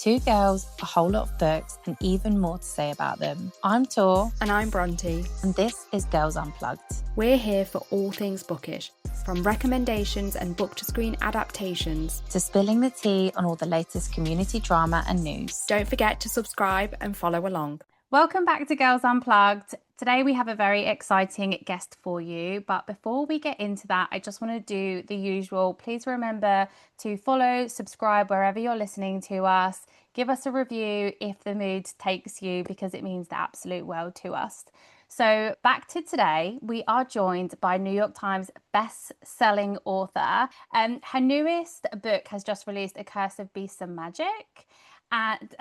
Two girls, a whole lot of books, and even more to say about them. I'm Tor. And I'm Bronte. And this is Girls Unplugged. We're here for all things bookish, from recommendations and book-to-screen adaptations to spilling the tea on all the latest community drama and news. Don't forget to subscribe and follow along. Welcome back to Girls Unplugged. Today we have a very exciting guest for you, but before we get into that, I just want to do the usual. Please remember to follow, subscribe wherever you're listening to us. Give us a review if the mood takes you, because it means the absolute world to us. So back to today, we are joined by New York Times best-selling author. Her newest book has just released, A Curse of Beasts and Magic. And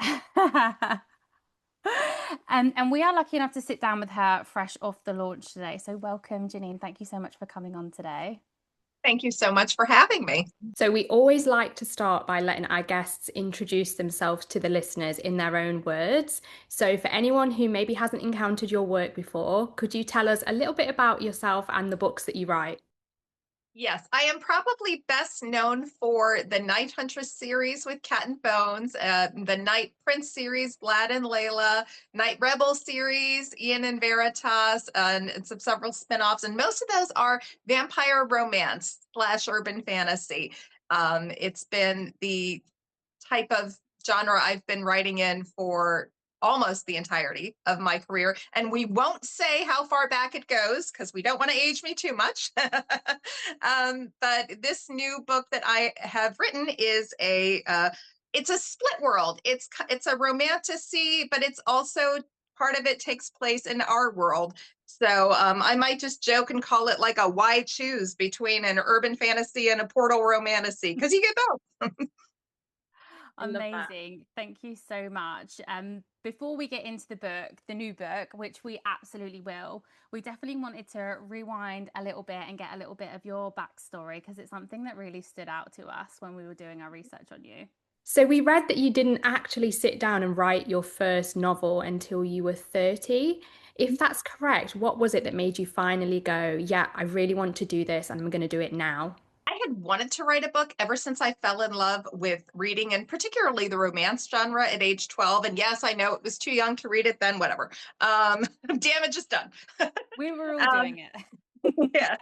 and we are lucky enough to sit down with her fresh off the launch today. So welcome, Jeaniene. Thank you so much for coming on today. Thank you so much for having me. So we always like to start by letting our guests introduce themselves to the listeners in their own words. So for anyone who maybe hasn't encountered your work before, could you tell us a little bit about yourself and the books that you write? Yes, I am probably best known for the Night Huntress series with Cat and Bones, the Night Prince series, Vlad and Layla, Night Rebel series, Ian and Veritas, and several spinoffs. And most of those are vampire romance / urban fantasy. It's been the type of genre I've been writing in for almost the entirety of my career. And we won't say how far back it goes because we don't want to age me too much. But this new book that I have written is it's a split world. It's a romantasy, but it's also part of it takes place in our world. So I might just joke and call it like a why choose between an urban fantasy and a portal romantasy, because you get both. Amazing. Thank you so much. Before we get into the book, the new book, which we absolutely will, we definitely wanted to rewind a little bit and get a little bit of your backstory, because it's something that really stood out to us when we were doing our research on you. So we read that you didn't actually sit down and write your first novel until you were 30. If that's correct, what was it that made you finally go, yeah, I really want to do this and I'm going to do it now? I had wanted to write a book ever since I fell in love with reading, and particularly the romance genre at age 12. And yes, I know it was too young to read it then, whatever. Damage is done. We were all doing it. Yeah.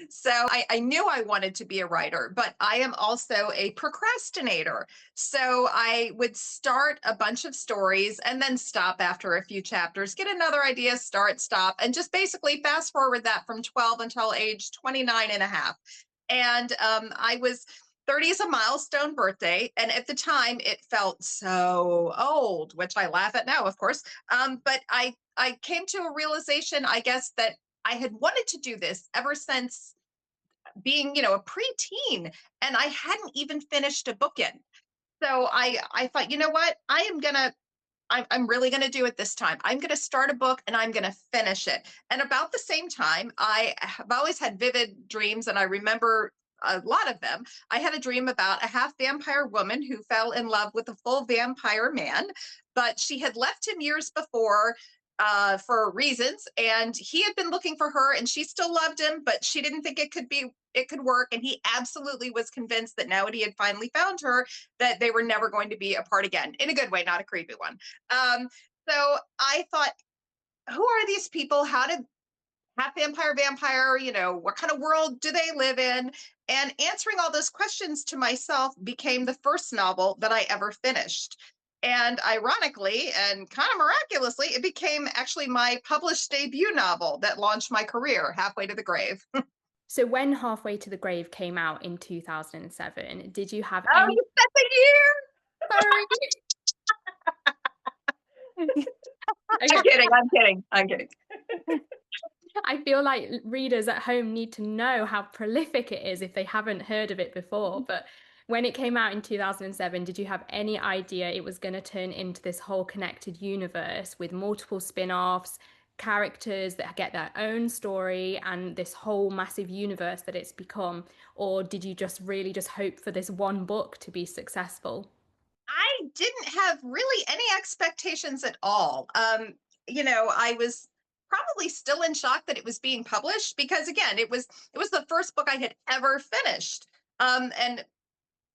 So I knew I wanted to be a writer, but I am also a procrastinator. So I would start a bunch of stories and then stop after a few chapters, get another idea, start, stop, and just basically fast forward that from 12 until age 29 and a half. And I was 30 is a milestone birthday. And at the time it felt so old, which I laugh at now, of course. But I came to a realization, I guess, that I had wanted to do this ever since being, a preteen, and I hadn't even finished a book yet. So I thought, you know what, I'm really going to do it this time. I'm going to start a book and I'm going to finish it. And about the same time, I have always had vivid dreams, and I remember a lot of them. I had a dream about a half vampire woman who fell in love with a full vampire man, but she had left him years before for reasons, and he had been looking for her, and she still loved him, but she didn't think it could work. And he absolutely was convinced that now that he had finally found her, that they were never going to be apart again, in a good way, not a creepy one. So I thought, who are these people? How did half vampire, what kind of world do they live in? And answering all those questions to myself became the first novel that I ever finished. And ironically, and kind of miraculously, it became actually my published debut novel that launched my career, Halfway to the Grave. So when Halfway to the Grave came out in 2007, did you have Oh, any... you set the year! Sorry. I'm kidding. I feel like readers at home need to know how prolific it is if they haven't heard of it before. But when it came out in 2007, did you have any idea it was going to turn into this whole connected universe with multiple spin-offs, characters that get their own story, and this whole massive universe that it's become? Or did you just really just hope for this one book to be successful? I didn't have really any expectations at all. I was probably still in shock that it was being published, because again, it was the first book I had ever finished. And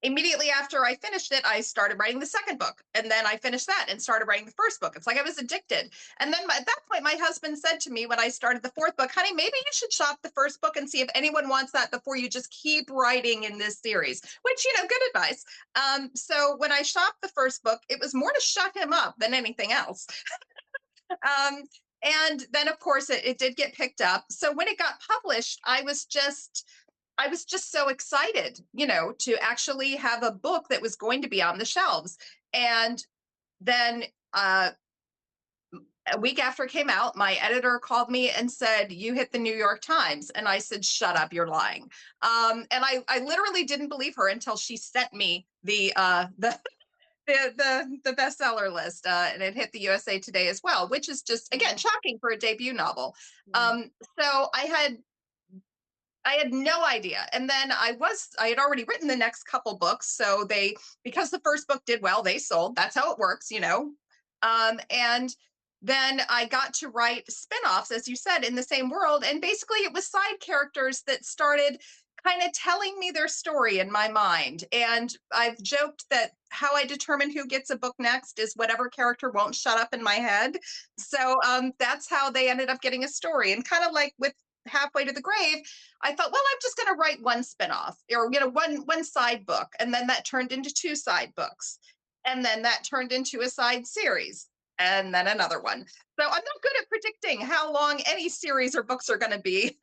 immediately after I finished it, I started writing the second book. And then I finished that and started writing the first book. It's like I was addicted. And then at that point, my husband said to me when I started the fourth book, honey, maybe you should shop the first book and see if anyone wants that before you just keep writing in this series, which, good advice. So when I shopped the first book, it was more to shut him up than anything else. And then, of course, it did get picked up. So when it got published, I was just so excited, to actually have a book that was going to be on the shelves. And then a week after it came out, my editor called me and said, "You hit the New York Times." And I said, "Shut up, you're lying." And I literally didn't believe her until she sent me the the bestseller list, and it hit the USA Today as well, which is just, again, shocking for a debut novel. So I had no idea. And then I had already written the next couple books. So because the first book did well, they sold. That's how it works, And then I got to write spin-offs, as you said, in the same world. And basically it was side characters that started kind of telling me their story in my mind. And I've joked that how I determine who gets a book next is whatever character won't shut up in my head. So that's how they ended up getting a story. And kind of like with Halfway to the Grave, I thought, well, I'm just going to write one spinoff or, one side book. And then that turned into two side books. And then that turned into a side series and then another one. So I'm not good at predicting how long any series or books are going to be.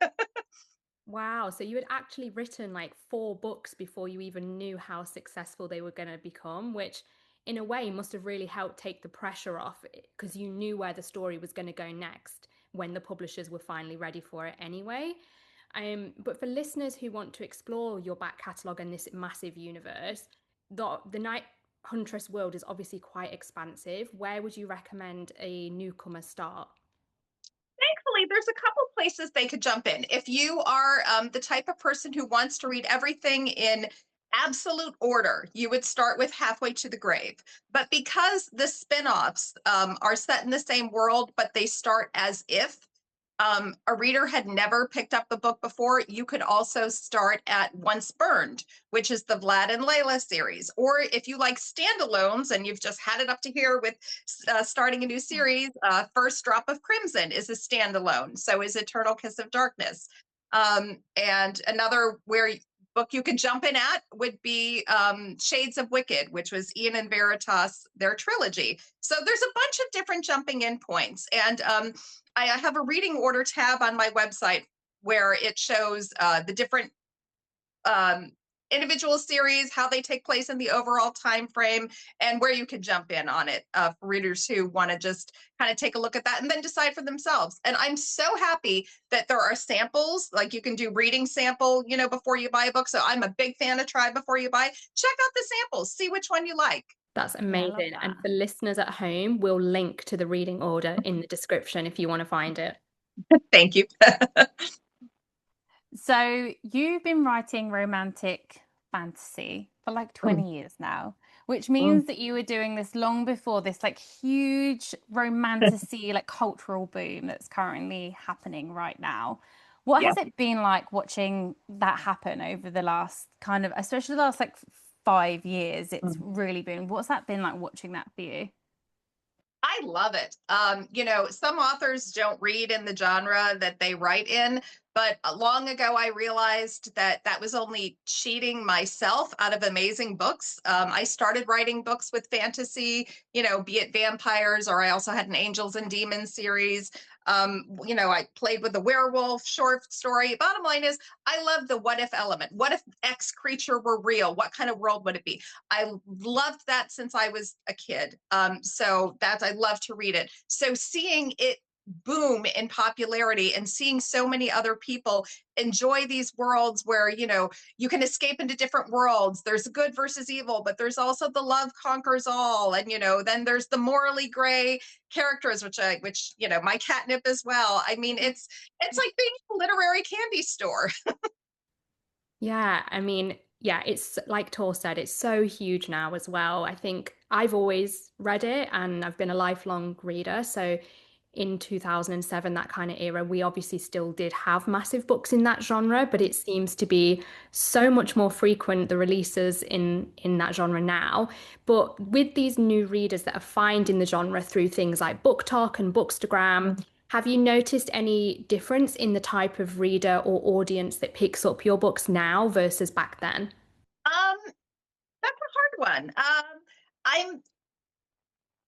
Wow. So you had actually written like 4 books before you even knew how successful they were going to become, which in a way must have really helped take the pressure off because you knew where the story was going to go next when the publishers were finally ready for it anyway. But for listeners who want to explore your back catalogue and this massive universe, the Night Huntress world is obviously quite expansive. Where would you recommend a newcomer start? Thankfully, there's a couple places they could jump in. If you are the type of person who wants to read everything in absolute order, you would start with Halfway to the Grave. But because the spin-offs are set in the same world, but they start as if a reader had never picked up the book before, you could also start at Once Burned, which is the Vlad and Layla series. Or if you like standalones and you've just had it up to here with starting a new series, First Drop of Crimson is a standalone. So is Eternal Kiss of Darkness. And another book you could jump in at would be Shades of Wicked, which was Ian and Veritas, their trilogy. So there's a bunch of different jumping in points. And I have a reading order tab on my website where it shows the different individual series, how they take place in the overall time frame, and where you can jump in on it for readers who want to just kind of take a look at that and then decide for themselves. And I'm so happy that there are samples, like you can do reading sample, before you buy a book. So I'm a big fan of try before you buy. Check out the samples, see which one you like. That's amazing. Yeah, and for listeners at home, we'll link to the reading order in the description if you want to find it. Thank you. So you've been writing romantic fantasy for like 20 years now, which means that you were doing this long before this like huge romantasy like cultural boom that's currently happening right now. What has it been like watching that happen over the last especially the last like 5 years? It's really been, what's that been like watching that for you? I love it. Some authors don't read in the genre that they write in, but long ago I realized that was only cheating myself out of amazing books. I started writing books with fantasy, be it vampires, or I also had an Angels and Demons series. I played with a werewolf short story. Bottom line is, I love the what if element. What if X creature were real? What kind of world would it be? I loved that since I was a kid. So I love to read it. So seeing it boom in popularity and seeing so many other people enjoy these worlds where you can escape into different worlds, there's good versus evil, but there's also the love conquers all, and then there's the morally gray characters, which my catnip as well. I mean, it's like being a literary candy store. Yeah, it's like Tor said, it's so huge now as well. I think I've always read it and I've been a lifelong reader, so in 2007, that kind of era, we obviously still did have massive books in that genre, but it seems to be so much more frequent, the releases in that genre now. But with these new readers that are finding the genre through things like BookTok and Bookstagram, have you noticed any difference in the type of reader or audience that picks up your books now versus back then? Um, that's a hard one. I'm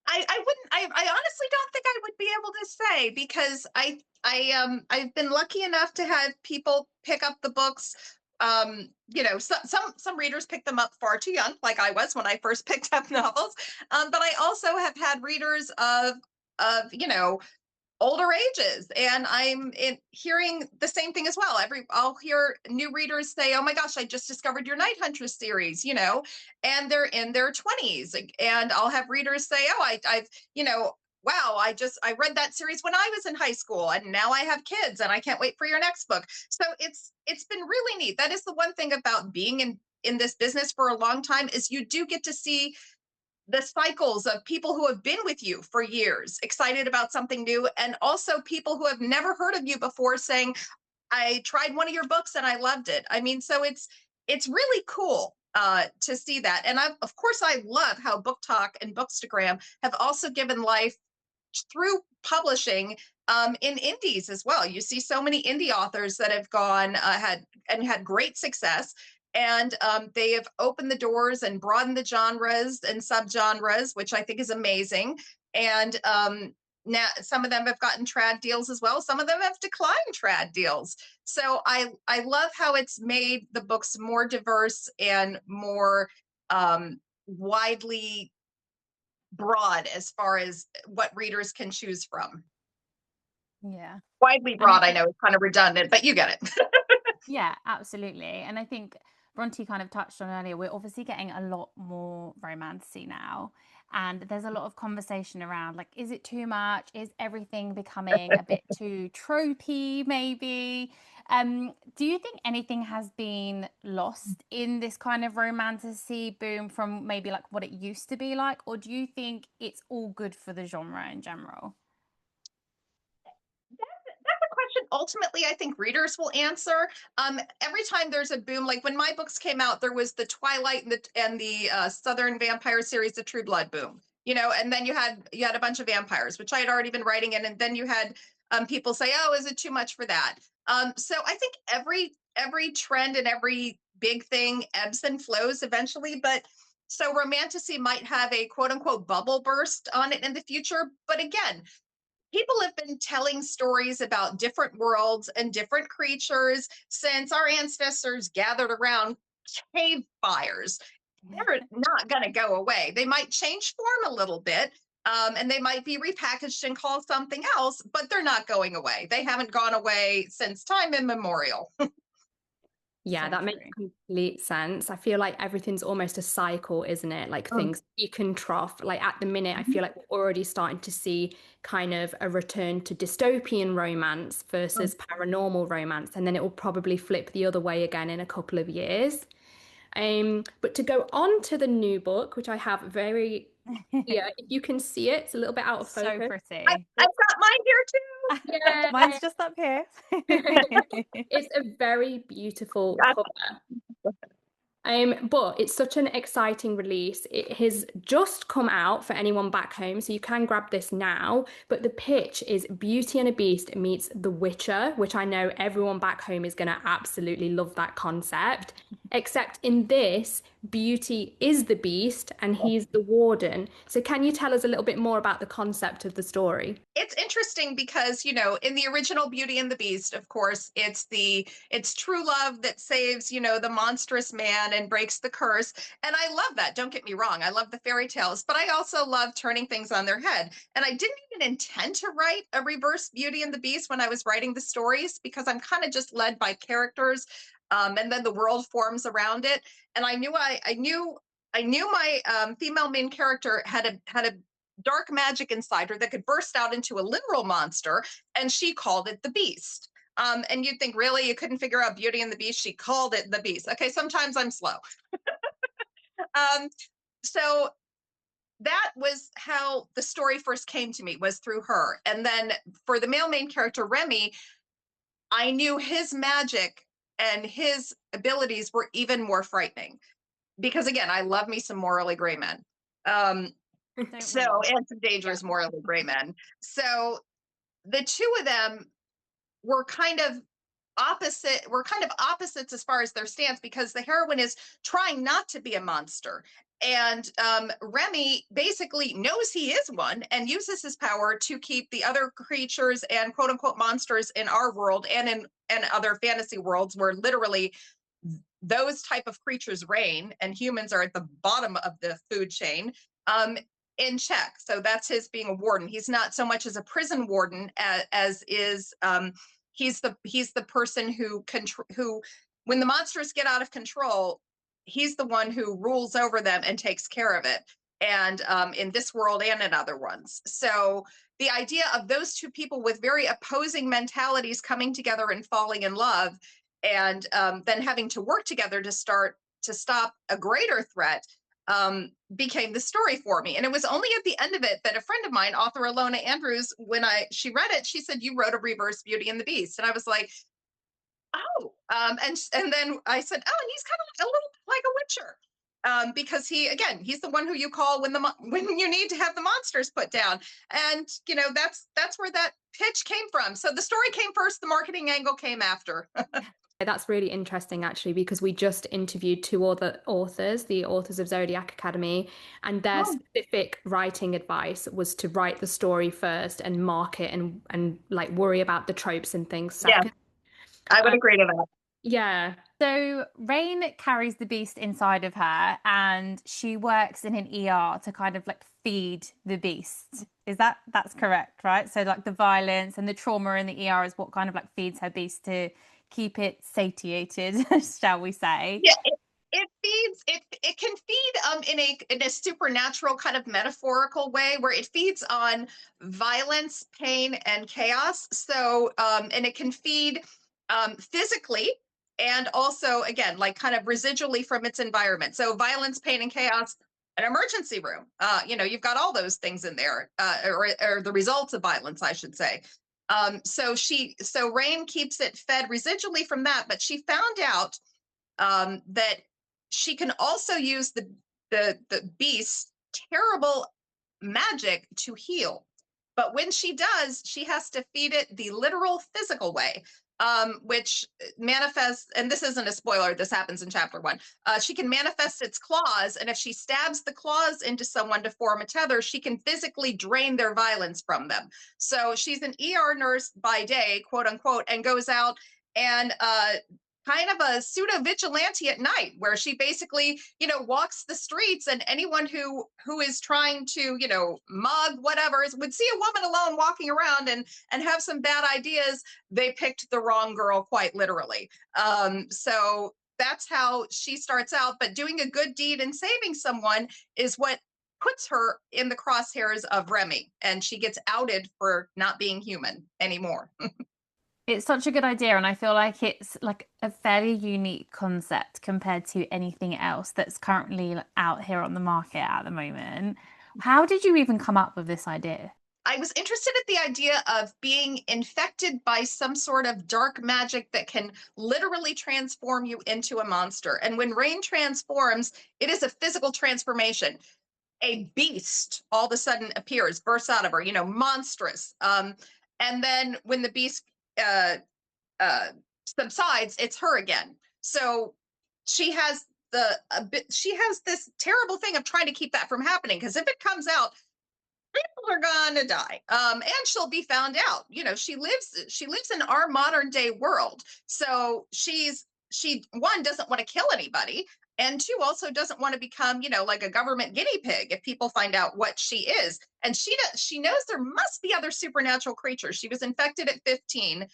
I wouldn't I honestly don't think I would be able to say, because I've been lucky enough to have people pick up the books. You know, some readers pick them up far too young, like I was when I first picked up novels. But I also have had readers of you know, older ages, and hearing the same thing as well. I'll hear new readers say, oh my gosh, I just discovered your Night Huntress series, you know, and they're in their 20s. And I'll have readers say, oh, I've you know, wow, I read that series when I was in high school, and now I have kids and I can't wait for your next book. So it's been really neat. That is the one thing about being in this business for a long time, is you do get to see the cycles of people who have been with you for years, excited about something new, and also people who have never heard of you before saying, I tried one of your books and I loved it. I mean, so it's really cool to see that. And of course, I love how BookTok and Bookstagram have also given life through publishing in indies as well. You see so many indie authors that have gone had great success, and they have opened the doors and broadened the genres and subgenres, which I think is amazing. And now some of them have gotten trad deals as well. Some of them have declined trad deals. So I love how it's made the books more diverse and more widely broad as far as what readers can choose from. Yeah. Widely And I broad, I think, know, is kind of redundant, but you get it. yeah, absolutely. And I think Bronte kind of touched on earlier, we're obviously getting a lot more romantasy now. And there's a lot of conversation around, like, is it too much? Is everything becoming a bit too tropey, maybe? Do you think anything has been lost in this kind of romantasy boom from maybe like what it used to be like? Or do you think it's all good for the genre in general? That's a question ultimately I think readers will answer. Every time there's a boom, like when my books came out, there was the Twilight and the Southern Vampire series, the True Blood boom. You know, and then you had a bunch of vampires, which I had already been writing in, and then you had people say, "Oh, is it too much for that?" So I think every trend and every big thing ebbs and flows eventually, but so romantasy might have a quote unquote bubble burst on it in the future. But again, people have been telling stories about different worlds and different creatures since our ancestors gathered around cave fires. They're not going to go away. They might change form a little bit, and they might be repackaged and called something else, but they're not going away. They haven't gone away since time immemorial. Yeah, So that makes true. complete sense. I feel like everything's almost a cycle, isn't it? Like Mm. things peak and trough. Like at the minute, I feel like we're already starting to see kind of a return to dystopian romance versus paranormal romance, and then it will probably flip the other way again in a couple of years. But to go on to the new book, which I have very here, if you can see it, it's a little bit out of So focus. I've pretty. got mine here too. Yeah, Mine's just up here. it's a very beautiful Got cover. But it's such an exciting release. It has just come out for anyone back home, so you can grab this now. But the pitch is Beauty and a Beast meets The Witcher, which I know everyone back home is going to absolutely love that concept. Except in this, Beauty is the Beast and he's the warden. So can you tell us a little bit more about the concept of the story? It's interesting because, you know, in the original Beauty and the Beast, of course, it's true love that saves, you know, the monstrous man and breaks the curse. And I love that. Don't get me wrong. I love the fairy tales, but I also love turning things on their head. And I didn't even intend to write a reverse Beauty and the Beast when I was writing the stories, because I'm kind of just led by characters. And then the world forms around it. And I knew my female main character had a dark magic inside her that could burst out into a literal monster, and she called it the Beast. And you'd think, really, you couldn't figure out Beauty and the Beast? She called it the Beast. Okay, sometimes I'm slow. So that was how the story first came to me, was through her. And then for the male main character, Remy, I knew his magic and his abilities were even more frightening. Because again, I love me some morally gray men. And some dangerous morally gray men. So the two of them were kind of opposites as far as their stance, because the heroine is trying not to be a monster. And Remy basically knows he is one and uses his power to keep the other creatures and quote unquote monsters in our world and in other fantasy worlds where literally those type of creatures reign and humans are at the bottom of the food chain, in check. So that's his being a warden. He's not so much as a prison warden as is he's the person who when the monsters get out of control, he's the one who rules over them and takes care of it. And in this world and in other ones. So the idea of those two people with very opposing mentalities coming together and falling in love, and then having to work together to stop a greater threat, became the story for me. And it was only at the end of it that a friend of mine, author Alona Andrews, when she read it, she said, "You wrote a reverse Beauty and the Beast." And I was like, oh, and then I said, oh, and he's kind of a little like a Witcher. Because he's the one who you call when you need to have the monsters put down. And that's where that pitch came from. So the story came first, the marketing angle came after. That's really interesting, actually, because we just interviewed two other authors, the authors of Zodiac Academy, and their specific writing advice was to write the story first and market and like worry about the tropes and things second. Yeah, I would agree to that. Yeah. So Rain carries the beast inside of her and she works in an ER to kind of like feed the beast. That's correct, right? So like the violence and the trauma in the ER is what kind of like feeds her beast to keep it satiated, shall we say? Yeah, it feeds. It can feed in a supernatural kind of metaphorical way, where it feeds on violence, pain, and chaos. So and it can feed physically, and also again like kind of residually from its environment. So violence, pain, and chaos. An emergency room. You've got all those things in there, or the results of violence, I should say. So Rain keeps it fed residually from that, but she found out that she can also use the beast's terrible magic to heal. But when she does, she has to feed it the literal physical way, which manifests, and this isn't a spoiler, this happens in chapter 1. She can manifest its claws, and if she stabs the claws into someone to form a tether, she can physically drain their violence from them. So she's an ER nurse by day, quote unquote, and goes out and kind of a pseudo vigilante at night, where she basically, walks the streets, and anyone who is trying to, mug whatever would see a woman alone walking around and have some bad ideas. They picked the wrong girl, quite literally. So that's how she starts out. But doing a good deed and saving someone is what puts her in the crosshairs of Remy, and she gets outed for not being human anymore. It's such a good idea, and I feel like it's like a fairly unique concept compared to anything else that's currently out here on the market at the moment. How did you even come up with this idea? I was interested in the idea of being infected by some sort of dark magic that can literally transform you into a monster. And when Rain transforms, it is a physical transformation. A beast all of a sudden appears, bursts out of her, monstrous. And then when the beast subsides, it's her again. So she has this terrible thing of trying to keep that from happening, because if it comes out, people are gonna die, and she'll be found out. She lives in our modern day world, so she one doesn't want to kill anybody, and two also doesn't want to become like a government guinea pig if people find out what she is. And she knows there must be other supernatural creatures. She was infected at 15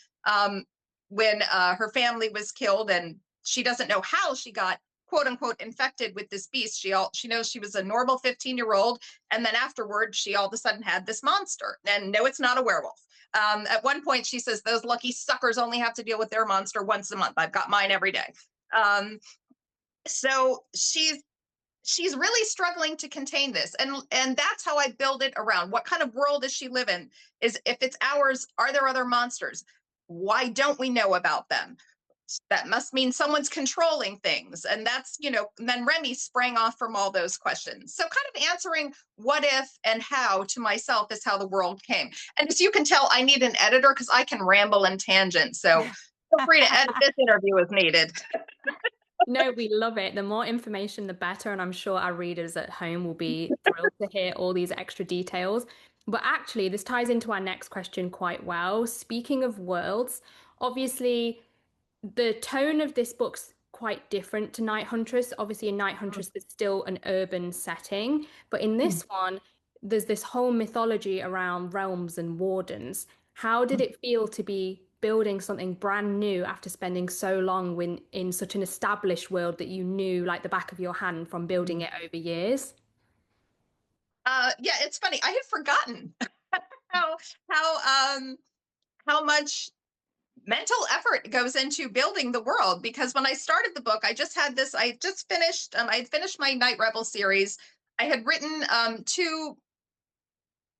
when her family was killed, and she doesn't know how she got quote unquote infected with this beast. She knows she was a normal 15-year-old, and then afterward she all of a sudden had this monster. And no, it's not a werewolf. At one point she says, those lucky suckers only have to deal with their monster once a month. I've got mine every day. So she's she's really struggling to contain this, and that's how I build it around. What kind of world does she live in? Is if it's ours, are there other monsters? Why don't we know about them? That must mean someone's controlling things, and that's, you know, and then Remy sprang off from all those questions. So kind of answering what if and how to myself is how the world came. And as you can tell, I need an editor because I can ramble and tangent, so feel free to edit this interview if needed. No, we love it. The more information, the better. And I'm sure our readers at home will be thrilled to hear all these extra details. But actually, this ties into our next question quite well. Speaking of worlds, obviously, the tone of this book's quite different to Night Huntress. Obviously, in Night Huntress, there's still an urban setting. But in this one, there's this whole mythology around realms and wardens. How did it feel to be building something brand new after spending so long in such an established world that you knew like the back of your hand from building it over years? Yeah, it's funny. I had forgotten how how how much mental effort goes into building the world, because when I started the book, I just had this, I just finished, I had finished my Night Rebel series. I had written two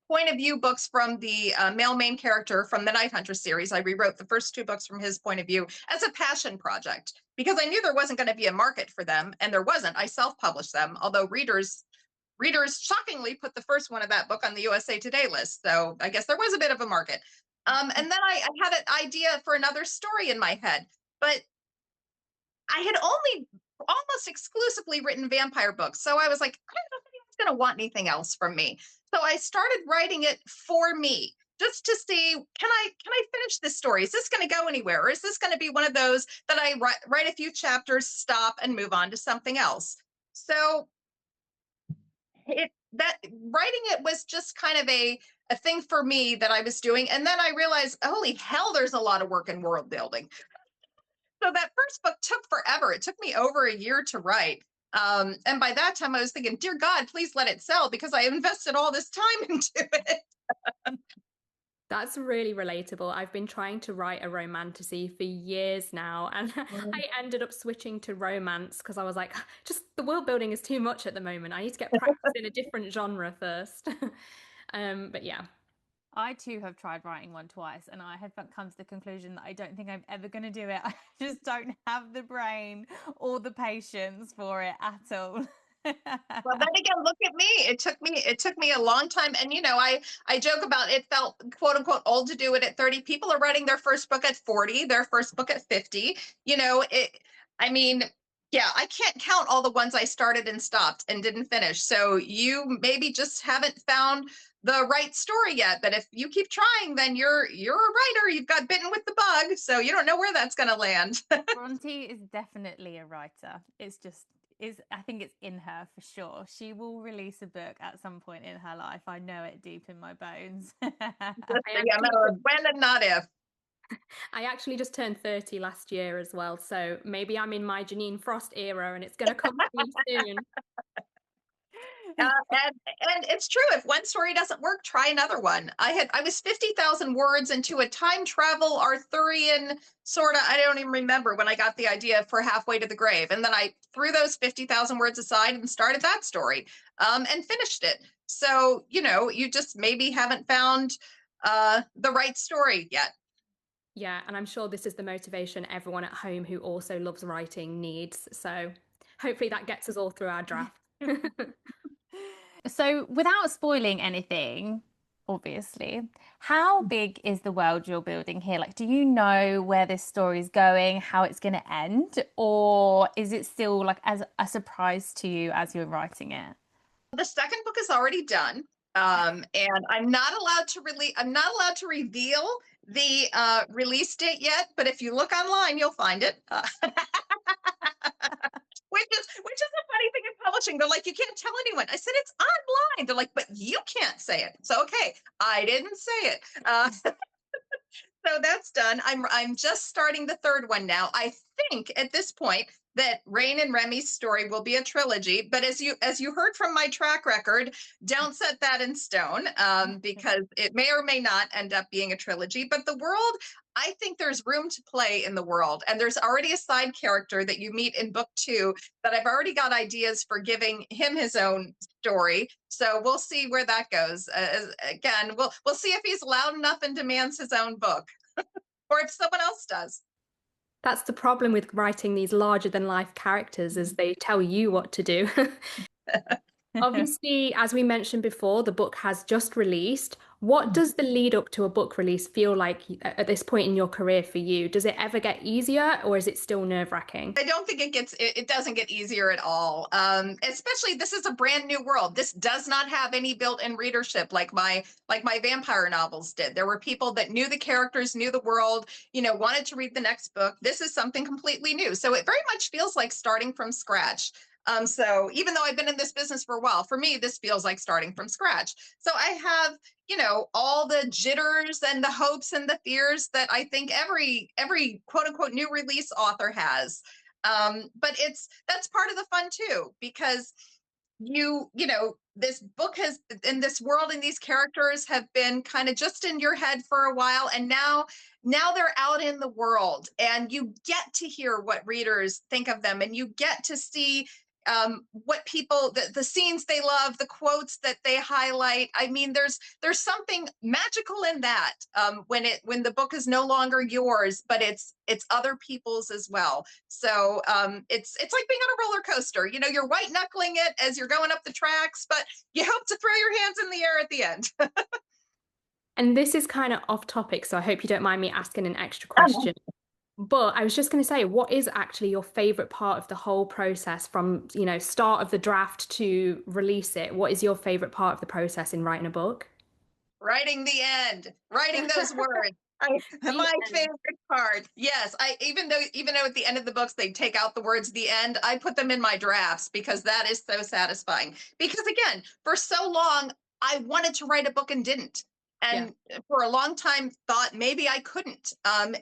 point of view books from the male main character from the Night Huntress series. I rewrote the first two books from his point of view as a passion project because I knew there wasn't going to be a market for them, and there wasn't. I self-published them, although readers shockingly put the first one of that book on the USA Today list. So I guess there was a bit of a market. And then I had an idea for another story in my head, but I had only almost exclusively written vampire books. So I was like, I don't know if anyone's going to want anything else from me. So I started writing it for me, just to see, can I finish this story? Is this going to go anywhere? Or is this going to be one of those that I write a few chapters, stop, and move on to something else? So that writing it was just kind of a thing for me that I was doing. And then I realized, holy hell, there's a lot of work in world building. So that first book took forever. It took me over a year to write. And by that time I was thinking, dear God, please let it sell, because I invested all this time into it. That's really relatable. I've been trying to write a romantasy for years now, and I ended up switching to romance because I was like, just the world building is too much at the moment. I need to get practice in a different genre first. But yeah. I too have tried writing one twice, and I have come to the conclusion that I don't think I'm ever going to do it. I just don't have the brain or the patience for it at all. Well, then again, look at me. It took me a long time. And you know, I joke about it felt quote unquote old to do it at 30. People are writing their first book at 40, their first book at 50. You know, I mean, yeah, I can't count all the ones I started and stopped and didn't finish. So you maybe just haven't found the right story yet. But if you keep trying, then you're a writer. You've got bitten with the bug, so you don't know where that's going to land. Bronte is definitely a writer. It's just I think it's in her for sure. She will release a book at some point in her life. I know it deep in my bones. Yeah, when and not if. I actually just turned 30 last year as well, so maybe I'm in my Jeaniene Frost era and it's going to come to me soon. And it's true. If one story doesn't work, try another one. I was 50,000 words into a time travel Arthurian sort of, I don't even remember when I got the idea for Halfway to the Grave. And then I threw those 50,000 words aside and started that story and finished it. So, you know, you just maybe haven't found the right story yet. Yeah, and I'm sure this is the motivation everyone at home who also loves writing needs. So hopefully that gets us all through our draft. So, without spoiling anything, obviously, how big is the world you're building here? Like, do you know where this story is going, how it's going to end, or is it still like as a surprise to you as you're writing it? The second book is already done. And I'm not allowed to reveal the release date yet, but if you look online, you'll find it. Which is a funny thing in publishing. They're like, you can't tell anyone. I said, it's online. They're like, but you can't say it. So, okay, I didn't say it. So that's done. I'm just starting the third one now. I think at this point that Rain and Remy's story will be a trilogy, but as you heard from my track record, don't set that in stone, because it may or may not end up being a trilogy. But the world, I think there's room to play in the world. And there's already a side character that you meet in book 2 that I've already got ideas for giving him his own story. So we'll see where that goes. Again, we'll see if he's loud enough and demands his own book or if someone else does. That's the problem with writing these larger than life characters, is they tell you what to do. Obviously, as we mentioned before, the book has just released. What does the lead up to a book release feel like at this point in your career for you? Does it ever get easier, or is it still nerve-wracking? I don't think it doesn't get easier at all. Especially, this is a brand new world. This does not have any built-in readership like my vampire novels did. There were people that knew the characters, knew the world, wanted to read the next book. This is something completely new. So it very much feels like starting from scratch. So even though I've been in this business for a while, for me, this feels like starting from scratch. So I have, all the jitters and the hopes and the fears that I think every quote unquote new release author has. But that's part of the fun too, because this book has, in this world, and these characters have been kind of just in your head for a while, and now they're out in the world, and you get to hear what readers think of them, and you get to see what people, the scenes they love, the quotes that they highlight. I mean, there's something magical in that, when the book is no longer yours, but it's other people's as well. So it's like being on a roller coaster. You're white knuckling it as you're going up the tracks, but you hope to throw your hands in the air at the end. And this is kind of off topic, so I hope you don't mind me asking an extra question. But I was just going to say, what is actually your favorite part of the whole process from, start of the draft to release it? What is your favorite part of the process in writing a book? Writing the end, writing those words. My favorite part. Yes, even though at the end of the books they take out the words "the end," I put them in my drafts because that is so satisfying. Because again, for so long I wanted to write a book and didn't. And for a long time thought maybe I couldn't.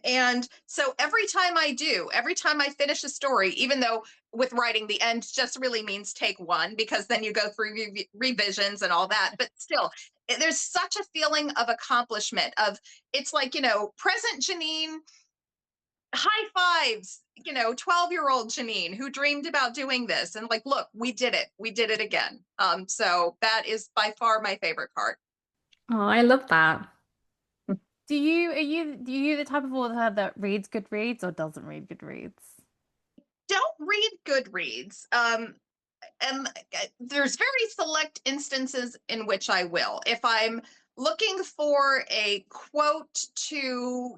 And so every time I finish a story, even though with writing the end just really means take one, because then you go through revisions and all that, but still, there's such a feeling of accomplishment, of it's like, present Jeaniene, high fives, 12-year-old Jeaniene who dreamed about doing this, and like, look, we did it again. So that is by far my favorite part. Oh, I love that. Are you the type of author that reads Goodreads or doesn't read Goodreads? Don't read Goodreads. And there's very select instances in which I will. If I'm looking for a quote to,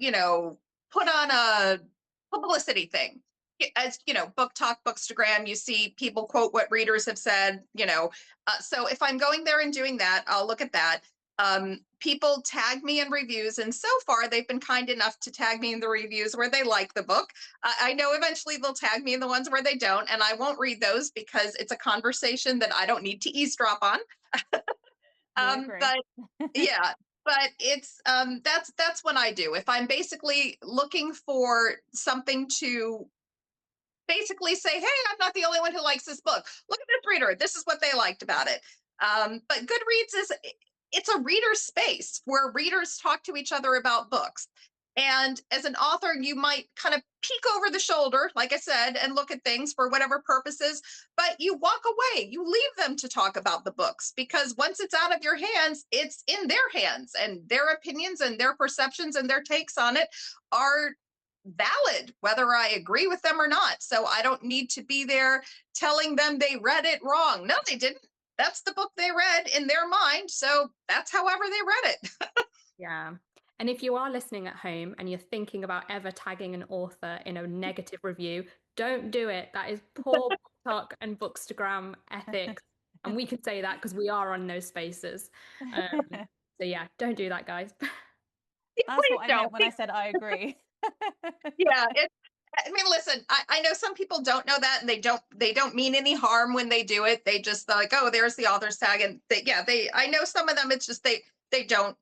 put on a publicity thing, as booktok, bookstagram, you see people quote what readers have said, so if I'm going there and doing that, I'll look at that. People tag me in reviews, and so far they've been kind enough to tag me in the reviews where they like the book. I know eventually they'll tag me in the ones where they don't, and I won't read those because it's a conversation that I don't need to eavesdrop on. But yeah, but it's that's when I do. If I'm basically looking for something to basically say, hey, I'm not the only one who likes this book. Look at this reader. This is what they liked about it. But Goodreads it's a reader space where readers talk to each other about books. And as an author, you might kind of peek over the shoulder, like I said, and look at things for whatever purposes, but you walk away, you leave them to talk about the books, because once it's out of your hands, it's in their hands, and their opinions and their perceptions and their takes on it are valid, whether I agree with them or not. So I don't need to be there telling them they read it wrong. No, they didn't. That's the book they read in their mind. So that's however they read it. Yeah. And if you are listening at home and you're thinking about ever tagging an author in a negative review, don't do it. That is poor booktok and bookstagram ethics. And we can say that because we are on those spaces. So yeah, don't do that, guys. That's what I meant when I said I agree. Yeah, I mean, listen, I know some people don't know that, and they don't mean any harm when they do it. They just like, oh, there's the author's tag, and I know some of them, it's just they don't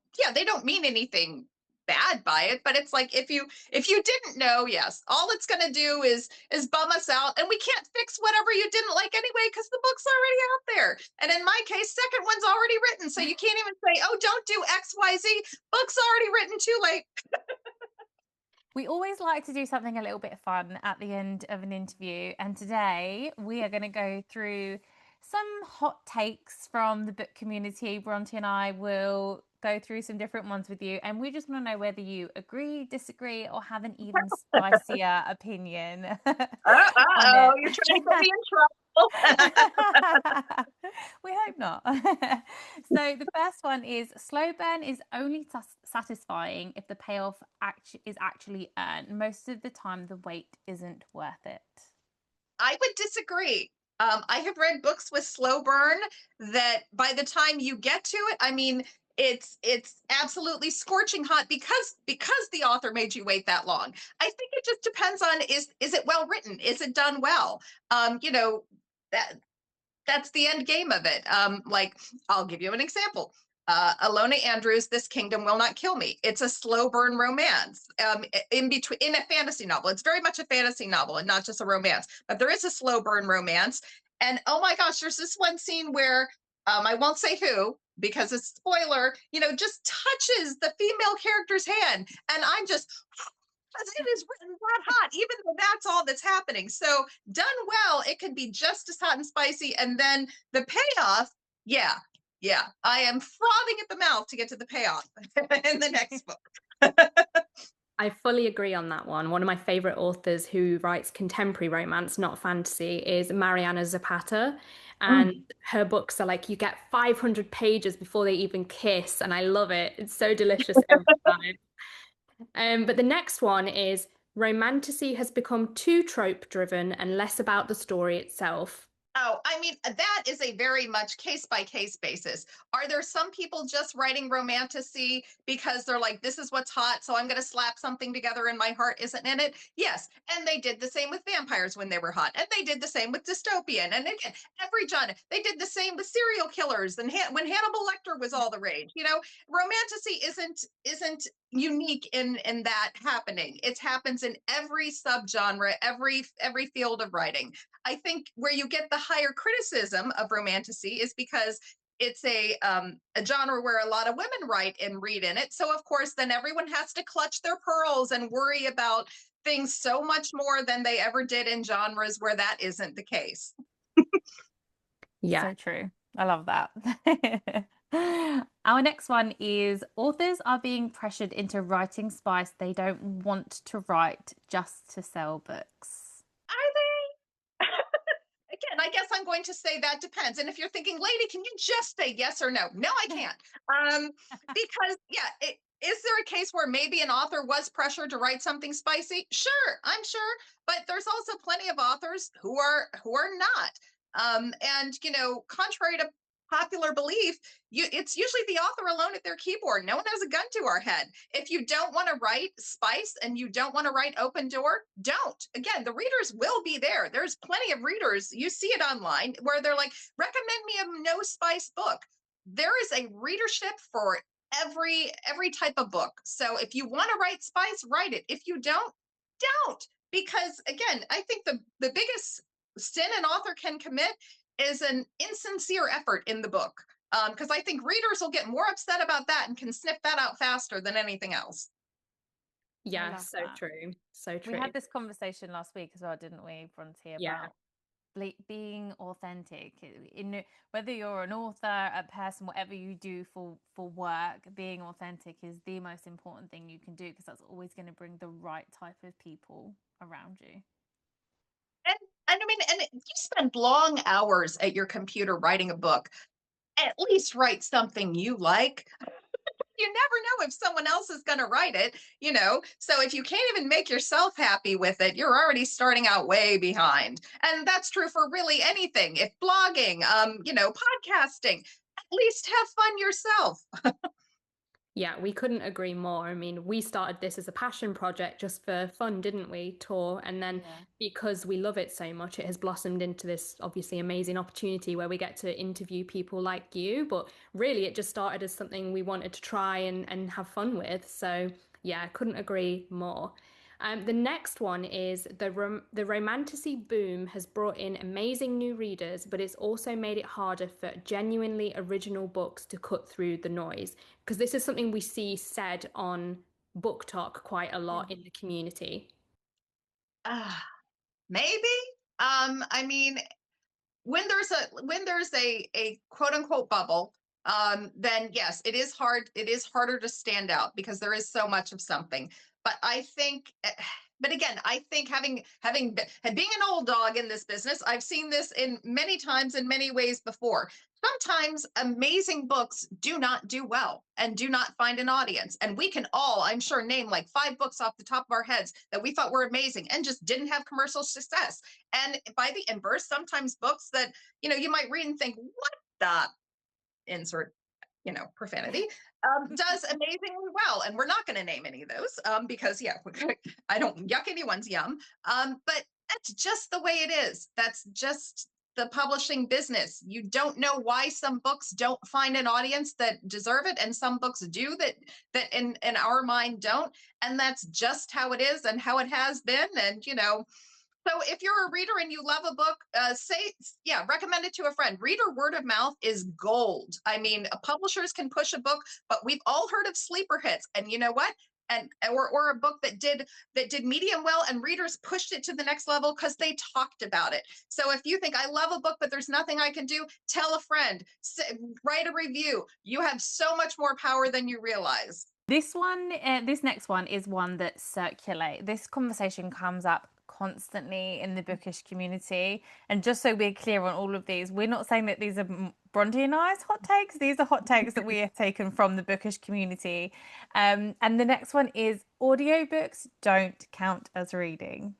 mean anything bad by it. But it's like, if you didn't know, yes, all it's going to do is bum us out, and we can't fix whatever you didn't like anyway because the book's already out there. And in my case, second one's already written, so you can't even say, oh, don't do XYZ. Book's already written, too late. We always like to do something a little bit fun at the end of an interview, and today we are going to go through some hot takes from the book community. Bronte and I will go through some different ones with you, and we just want to know whether you agree, disagree, or have an even spicier opinion on Uh-oh, it. you're trying to get me in trouble. We hope not. So the first one is slow burn is only satisfying if the payoff is actually earned. Most of the time, the wait isn't worth it. I would disagree. I have read books with slow burn that by the time you get to it, I mean, it's absolutely scorching hot because the author made you wait that long. I think it just depends on is it well written? Is it done well? You know, that's the end game of it. Like I'll give you an example. Alona Andrews, This Kingdom Will Not Kill Me. It's a slow burn romance in a fantasy novel. It's very much a fantasy novel and not just a romance, but there is a slow burn romance. And oh my gosh, there's this one scene where I won't say who because it's spoiler, just touches the female character's hand. And I'm just, it is written that hot, even though that's all that's happening. So done well, it could be just as hot and spicy. And then the payoff, yeah, I am frothing at the mouth to get to the payoff in the next book. I fully agree on that one. One of my favorite authors who writes contemporary romance, not fantasy, is Mariana Zapata. And her books are like, you get 500 pages before they even kiss. And I love it. It's so delicious every time. But the next one is Romantasy has become too trope driven and less about the story itself. Oh, I mean, that is a very much case by case basis. Are there some people just writing romantasy because they're like, this is what's hot, so I'm going to slap something together and my heart isn't in it? Yes. And they did the same with vampires when they were hot. And they did the same with dystopian. And again, every genre, they did the same with serial killers and when Hannibal Lecter was all the rage. Romantasy isn't unique in that happening. It happens in every subgenre, every field of writing. I think where you get the higher criticism of romantasy is because it's a genre where a lot of women write and read in it. So of course, then everyone has to clutch their pearls and worry about things so much more than they ever did in genres where that isn't the case. Yeah. So true. I love that. Our next one is authors are being pressured into writing spice they don't want to write just to sell books. Are they? Again, I guess I'm going to say that depends. And if you're thinking, lady, can you just say yes or no? No, I can't. Because is there a case where maybe an author was pressured to write something spicy? Sure, I'm sure. But there's also plenty of authors who are not. And contrary to popular belief, it's usually the author alone at their keyboard. No one has a gun to our head. If you don't want to write spice and you don't want to write open door, don't. Again, the readers will be there. There's plenty of readers. You see it online where they're like, recommend me a no spice book. There is a readership for every type of book. So if you want to write spice, write it. If you don't. Because again, I think the biggest sin an author can commit is an insincere effort in the book. Because I think readers will get more upset about that and can sniff that out faster than anything else. Yeah, so true. So true. We had this conversation last week as well, didn't we, Bronte, about being authentic. Whether you're an author, a person, whatever you do for work, being authentic is the most important thing you can do, because that's always going to bring the right type of people around you. And I mean, and you spend long hours at your computer writing a book. At least write something you like. You never know if someone else is going to write it, So if you can't even make yourself happy with it, you're already starting out way behind. And that's true for really anything. If blogging, podcasting, at least have fun yourself. Yeah, we couldn't agree more. I mean, we started this as a passion project just for fun, didn't we, Tor? And then because we love it so much, it has blossomed into this obviously amazing opportunity where we get to interview people like you. But really, it just started as something we wanted to try and have fun with. So yeah, I couldn't agree more. The next one is the romantasy boom has brought in amazing new readers, but it's also made it harder for genuinely original books to cut through the noise. Because this is something we see said on BookTok quite a lot in the community? Maybe. I mean, when there's a quote unquote bubble, then yes, it is harder to stand out because there is so much of something. But I think, but again, I think being an old dog in this business, I've seen this in many times in many ways before. Sometimes amazing books do not do well and do not find an audience. And we can all, I'm sure, name like 5 books off the top of our heads that we thought were amazing and just didn't have commercial success. And by the inverse, sometimes books that, you might read and think, what the insert, profanity, does amazingly well. And we're not going to name any of those because, yeah, I don't yuck anyone's yum. But that's just the way it is. That's just the publishing business. You don't know why some books don't find an audience that deserve it, and some books do that in our mind don't. And that's just how it is and how it has been. And so if you're a reader and you love a book, recommend it to a friend. Reader word of mouth is gold. I mean, publishers can push a book, but we've all heard of sleeper hits. And you know what? Or a book that did medium well and readers pushed it to the next level because they talked about it. So if you think I love a book but there's nothing I can do, tell a friend, write a review. You have so much more power than you realize. This next one is one that circulates. This conversation comes up constantly in the bookish community. And just so we're clear on all of these, we're not saying that these are Bronte and I's hot takes. These are hot takes that we have taken from the bookish community. And the next one is audiobooks don't count as reading.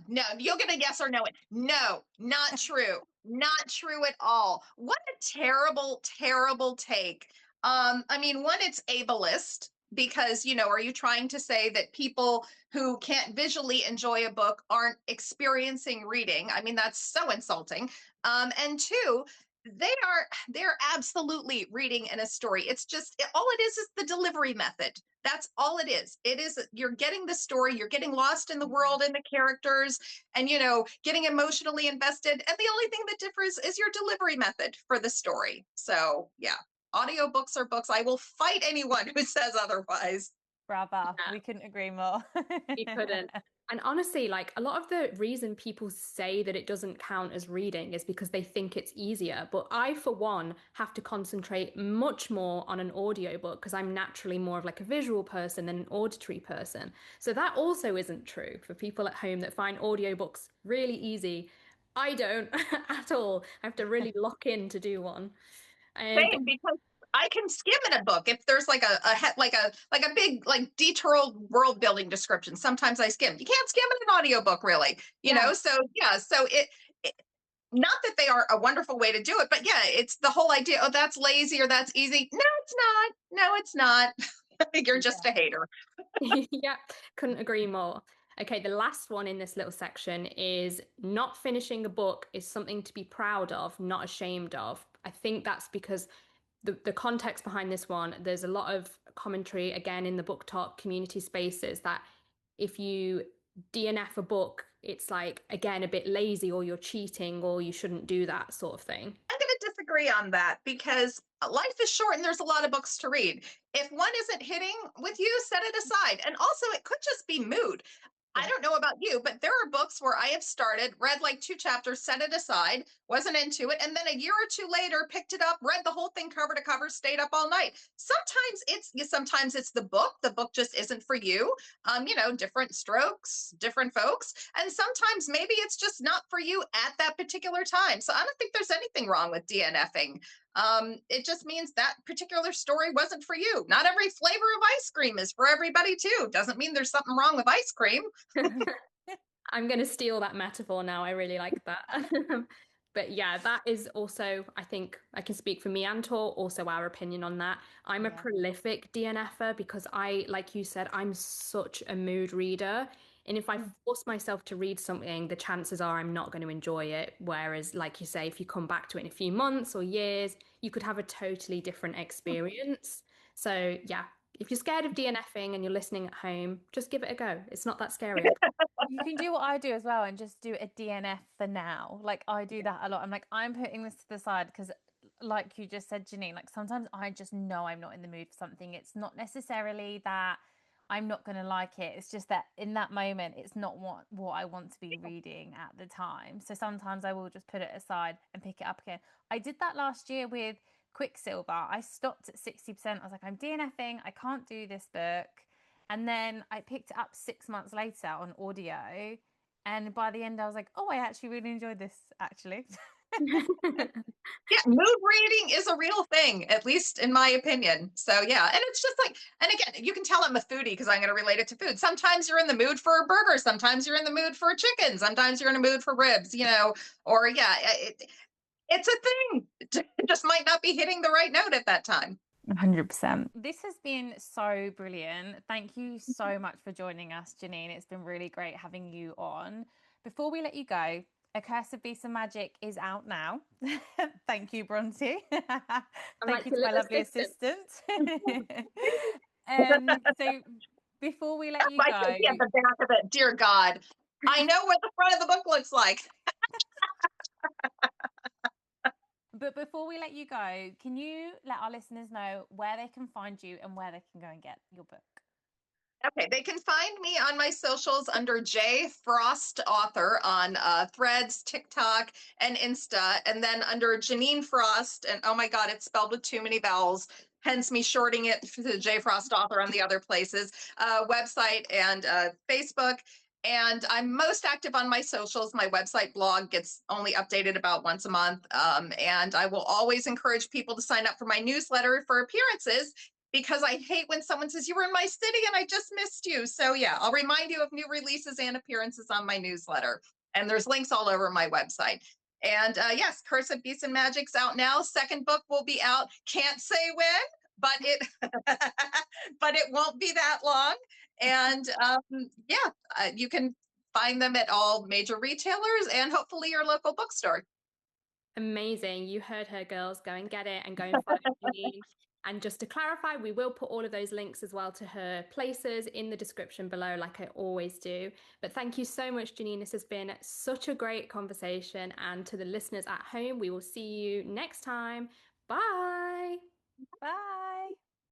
No, you'll get a yes or no. No, not true. Not true at all. What a terrible, terrible take. I mean, one, it's ableist because, are you trying to say that people who can't visually enjoy a book aren't experiencing reading? I mean, that's so insulting. And two, they're absolutely reading in a story. It's just all it is the delivery method. That's all it is. It is, you're getting the story, you're getting lost in the world and the characters and, getting emotionally invested. And the only thing that differs is your delivery method for the story. So yeah, audiobooks are books. I will fight anyone who says otherwise. Brava. Yeah. We couldn't agree more. You couldn't. And honestly, like a lot of the reason people say that it doesn't count as reading is because they think it's easier. But I, for one, have to concentrate much more on an audiobook because I'm naturally more of like a visual person than an auditory person. So that also isn't true for people at home that find audiobooks really easy. I don't at all. I have to really lock in to do one. Same, because I can skim in a book if there's like a big like detailed world building description. Sometimes I skim. You can't skim in an audiobook, really. You know, so yeah, so it not that they are a wonderful way to do it, but yeah, it's the whole idea, oh, that's lazy or that's easy. No, it's not. No, it's not. You're just a hater. Yeah, couldn't agree more. Okay, the last one in this little section is not finishing a book is something to be proud of, not ashamed of. I think that's because the context behind this one, there's a lot of commentary again in the BookTok community spaces that if you DNF a book, it's like, again, a bit lazy or you're cheating or you shouldn't do that sort of thing. I'm going to disagree on that because life is short and there's a lot of books to read. If one isn't hitting with you, set it aside. And also, it could just be mood. I don't know about you, but there are books where I have started, read like 2 chapters, set it aside, wasn't into it, and then a year or two later picked it up, read the whole thing cover to cover, stayed up all night. Sometimes it's the book. The book just isn't for you. Different strokes, different folks, and sometimes maybe it's just not for you at that particular time. So I don't think there's anything wrong with DNFing. It just means that particular story wasn't for you. Not every flavor of ice cream is for everybody too. Doesn't mean there's something wrong with ice cream. I'm going to steal that metaphor now. I really like that. But yeah, that is also, I think I can speak for me and Tor, also our opinion on that. I'm a prolific DNFer because like you said, I'm such a mood reader. And if I force myself to read something, the chances are I'm not going to enjoy it. Whereas, like you say, if you come back to it in a few months or years, you could have a totally different experience. So yeah, if you're scared of DNFing and you're listening at home, just give it a go. It's not that scary. You can do what I do as well and just do a DNF for now. Like I do that a lot. I'm like, I'm putting this to the side because like you just said, Jeaniene, like sometimes I just know I'm not in the mood for something. It's not necessarily that I'm not going to like it. It's just that in that moment, it's not what I want to be reading at the time. So sometimes I will just put it aside and pick it up again. I did that last year with Quicksilver. I stopped at 60%. I was like, I'm DNFing. I can't do this book. And then I picked it up 6 months later on audio. And by the end, I was like, oh, I actually really enjoyed this, actually. Yeah, mood reading is a real thing, at least in my opinion. So yeah, and it's just like, and again, you can tell I'm a foodie because I'm going to relate it to food. Sometimes you're in the mood for a burger, sometimes you're in the mood for a chicken, sometimes you're in a mood for ribs, or yeah, it's a thing. It just might not be hitting the right note at that time. 100%. This has been so brilliant. Thank you so much for joining us, Jeaniene. It's been really great having you on. Before we let you go, A Curse of Beast and Magic is out now. Thank you, Bronte. Thank like you your to my little lovely assistant. So before we let you I go, can see at the back of it, dear God, I know what the front of the book looks like. but before we let you go, can you let our listeners know where they can find you and where they can go and get your book? Okay, they can find me on my socials under J Frost Author on Threads, TikTok, and Insta, and then under Jeaniene Frost. And oh my God, it's spelled with too many vowels. Hence me shorting it to J Frost Author on the other places, website and Facebook. And I'm most active on my socials. My website blog gets only updated about once a month. And I will always encourage people to sign up for my newsletter for appearances, because I hate when someone says, you were in my city and I just missed you. So yeah, I'll remind you of new releases and appearances on my newsletter. And there's links all over my website. And yes, Curse of Beasts and Magic's out now. Second book will be out. Can't say when, but it but it won't be that long. And you can find them at all major retailers and hopefully your local bookstore. Amazing. You heard her, girls. Go and get it and go and follow Jeaniene. And just to clarify, we will put all of those links as well to her places in the description below, like I always do. But thank you so much, Jeaniene. This has been such a great conversation. And to the listeners at home, we will see you next time. Bye. Bye.